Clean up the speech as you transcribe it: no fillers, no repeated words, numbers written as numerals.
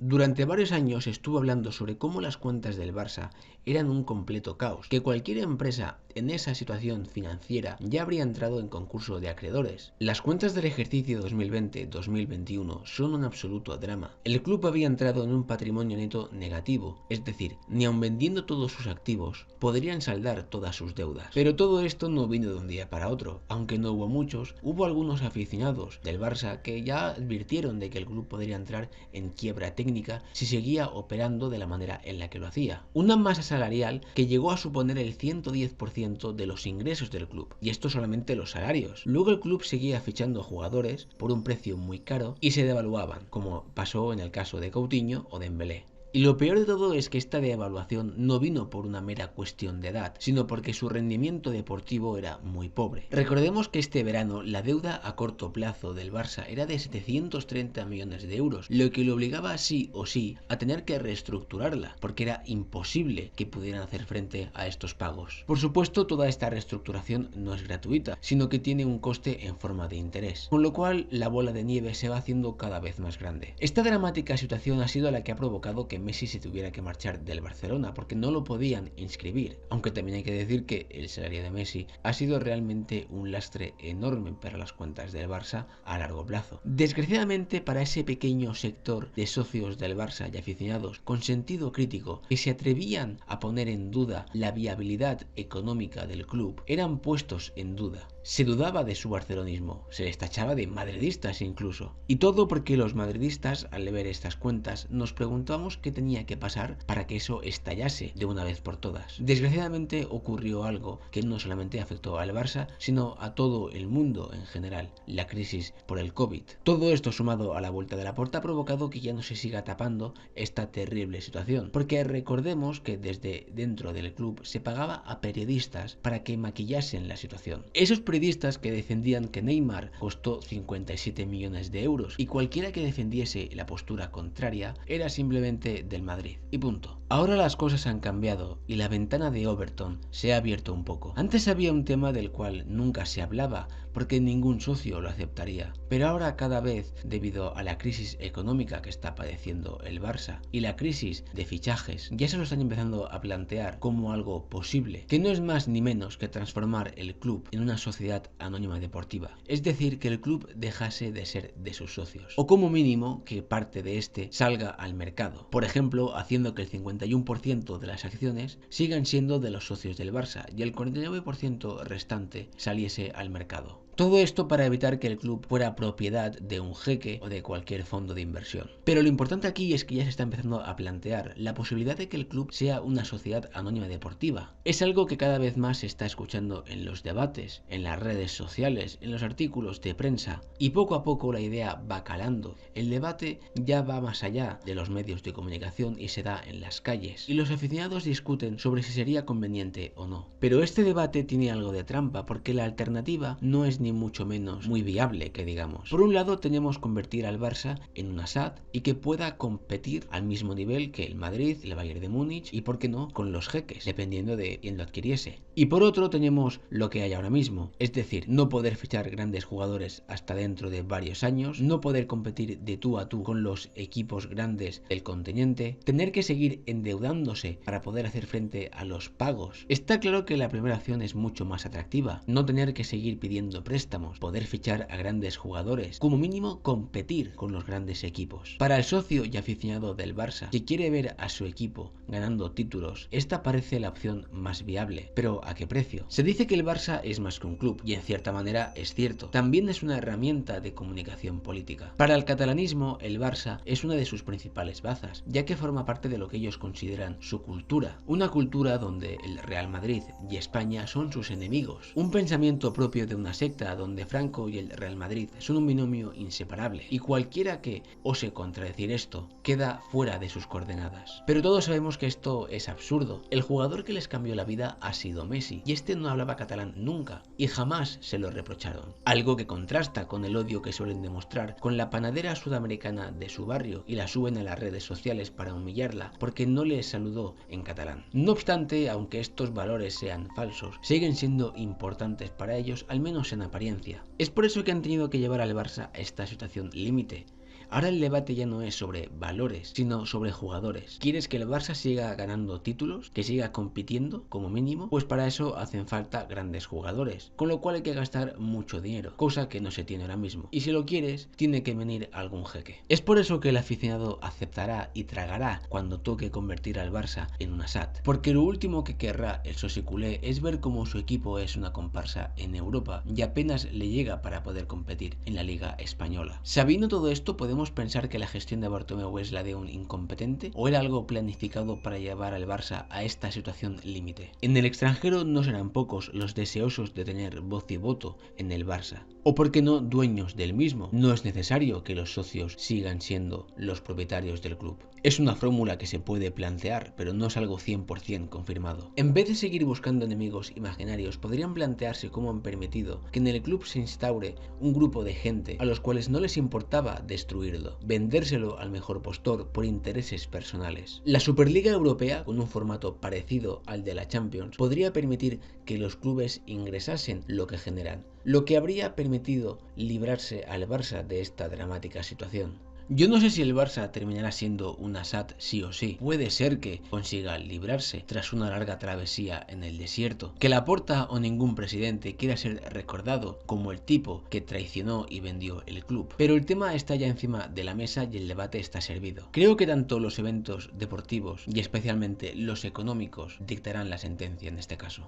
Durante varios años estuvo hablando sobre cómo las cuentas del Barça eran un completo caos, que cualquier empresa en esa situación financiera ya habría entrado en concurso de acreedores. Las cuentas del ejercicio 2020-2021 son un absoluto drama. El club había entrado en un patrimonio neto negativo, es decir, ni aun vendiendo todos sus activos, podrían saldar todas sus deudas. Pero todo esto no vino de un día para otro, aunque no hubo muchos, hubo algunos aficionados del Barça que ya advirtieron de que el club podría entrar en quiebra técnica si seguía operando de la manera en la que lo hacía. Una masa salarial que llegó a suponer el 110% de los ingresos del club, y esto solamente los salarios. Luego el club seguía fichando jugadores por un precio muy caro y se devaluaban, como pasó en el caso de Coutinho o Dembélé. Y lo peor de todo es que esta devaluación no vino por una mera cuestión de edad, sino porque su rendimiento deportivo era muy pobre. Recordemos que este verano la deuda a corto plazo del Barça era de 730 millones de euros, lo que le obligaba sí o sí a tener que reestructurarla, porque era imposible que pudieran hacer frente a estos pagos. Por supuesto, toda esta reestructuración no es gratuita, sino que tiene un coste en forma de interés, con lo cual la bola de nieve se va haciendo cada vez más grande. Esta dramática situación ha sido la que ha provocado que Messi se tuviera que marchar del Barcelona porque no lo podían inscribir, aunque también hay que decir que el salario de Messi ha sido realmente un lastre enorme para las cuentas del Barça a largo plazo. Desgraciadamente para ese pequeño sector de socios del Barça y aficionados con sentido crítico que se atrevían a poner en duda la viabilidad económica del club, eran puestos en duda. Se dudaba de su barcelonismo, se les tachaba de madridistas incluso. Y todo porque los madridistas, al ver estas cuentas, nos preguntamos qué tenía que pasar para que eso estallase de una vez por todas. Desgraciadamente ocurrió algo que no solamente afectó al Barça, sino a todo el mundo en general, la crisis por el COVID. Todo esto sumado a la vuelta de Laporta ha provocado que ya no se siga tapando esta terrible situación, porque recordemos que desde dentro del club se pagaba a periodistas para que maquillasen la situación. Esos periodistas que defendían que Neymar costó 57 millones de euros y cualquiera que defendiese la postura contraria era simplemente del Madrid y punto. Ahora las cosas han cambiado y la ventana de Overton se ha abierto un poco. Antes había un tema del cual nunca se hablaba porque ningún socio lo aceptaría, pero ahora cada vez, debido a la crisis económica que está padeciendo el Barça y la crisis de fichajes, ya se lo están empezando a plantear como algo posible, que no es más ni menos que transformar el club en una sociedad anónima deportiva, es decir, que el club dejase de ser de sus socios, o como mínimo que parte de este salga al mercado, por ejemplo, haciendo que el 51% de las acciones sigan siendo de los socios del Barça y el 49% restante saliese al mercado. Todo esto para evitar que el club fuera propiedad de un jeque o de cualquier fondo de inversión. Pero lo importante aquí es que ya se está empezando a plantear la posibilidad de que el club sea una sociedad anónima deportiva. Es algo que cada vez más se está escuchando en los debates, en las redes sociales, en los artículos de prensa, y poco a poco la idea va calando. El debate ya va más allá de los medios de comunicación y se da en las calles, y los aficionados discuten sobre si sería conveniente o no. Pero este debate tiene algo de trampa porque la alternativa no es ni mucho menos muy viable, que digamos. Por un lado tenemos convertir al Barça en una SAD y que pueda competir al mismo nivel que el Madrid, el Bayern de Múnich y por qué no con los jeques, dependiendo de quién lo adquiriese. Y por otro tenemos lo que hay ahora mismo, es decir, no poder fichar grandes jugadores hasta dentro de varios años, no poder competir de tú a tú con los equipos grandes del continente, tener que seguir endeudándose para poder hacer frente a los pagos. Está claro que la primera opción es mucho más atractiva, no tener que seguir pidiendo préstamos, poder fichar a grandes jugadores, como mínimo competir con los grandes equipos. Para el socio y aficionado del Barça que quiere ver a su equipo ganando títulos, esta parece la opción más viable, pero ¿a qué precio? Se dice que el Barça es más que un club, y en cierta manera es cierto. También es una herramienta de comunicación política. Para el catalanismo, el Barça es una de sus principales bazas, ya que forma parte de lo que ellos consideran su cultura. Una cultura donde el Real Madrid y España son sus enemigos. Un pensamiento propio de una secta donde Franco y el Real Madrid son un binomio inseparable, y cualquiera que ose contradecir esto queda fuera de sus coordenadas. Pero todos sabemos que esto es absurdo. El jugador que les cambió la vida ha sido Messi, y este no hablaba catalán nunca, y jamás se lo reprocharon. Algo que contrasta con el odio que suelen demostrar con la panadera sudamericana de su barrio y la suben a las redes sociales para humillarla porque no les saludó en catalán. No obstante, aunque estos valores sean falsos, siguen siendo importantes para ellos, al menos en apariencia. Es por eso que han tenido que llevar al Barça a esta situación límite. Ahora el debate ya no es sobre valores, sino sobre jugadores. ¿Quieres que el Barça siga ganando títulos, que siga compitiendo como mínimo? Pues para eso hacen falta grandes jugadores, con lo cual hay que gastar mucho dinero, cosa que no se tiene ahora mismo. Y si lo quieres, tiene que venir algún jeque. Es por eso que el aficionado aceptará y tragará cuando toque convertir al Barça en una SAT, porque lo último que querrá el socioculé es ver cómo su equipo es una comparsa en Europa y apenas le llega para poder competir en la Liga Española. Sabiendo todo esto, podemos pensar que la gestión de Bartomeu es la de un incompetente o era algo planificado para llevar al Barça a esta situación límite. En el extranjero no serán pocos los deseosos de tener voz y voto en el Barça, o por qué no dueños del mismo. No es necesario que los socios sigan siendo los propietarios del club. Es una fórmula que se puede plantear, pero no es algo 100% confirmado. En vez de seguir buscando enemigos imaginarios, podrían plantearse cómo han permitido que en el club se instaure un grupo de gente a los cuales no les importaba destruirlo, vendérselo al mejor postor por intereses personales. La Superliga Europea, con un formato parecido al de la Champions, podría permitir que los clubes ingresasen lo que generan, lo que habría permitido librarse al Barça de esta dramática situación. Yo no sé si el Barça terminará siendo una SAT sí o sí. Puede ser que consiga librarse tras una larga travesía en el desierto. Que Laporta o ningún presidente quiera ser recordado como el tipo que traicionó y vendió el club. Pero el tema está ya encima de la mesa y el debate está servido. Creo que tanto los eventos deportivos y especialmente los económicos dictarán la sentencia en este caso.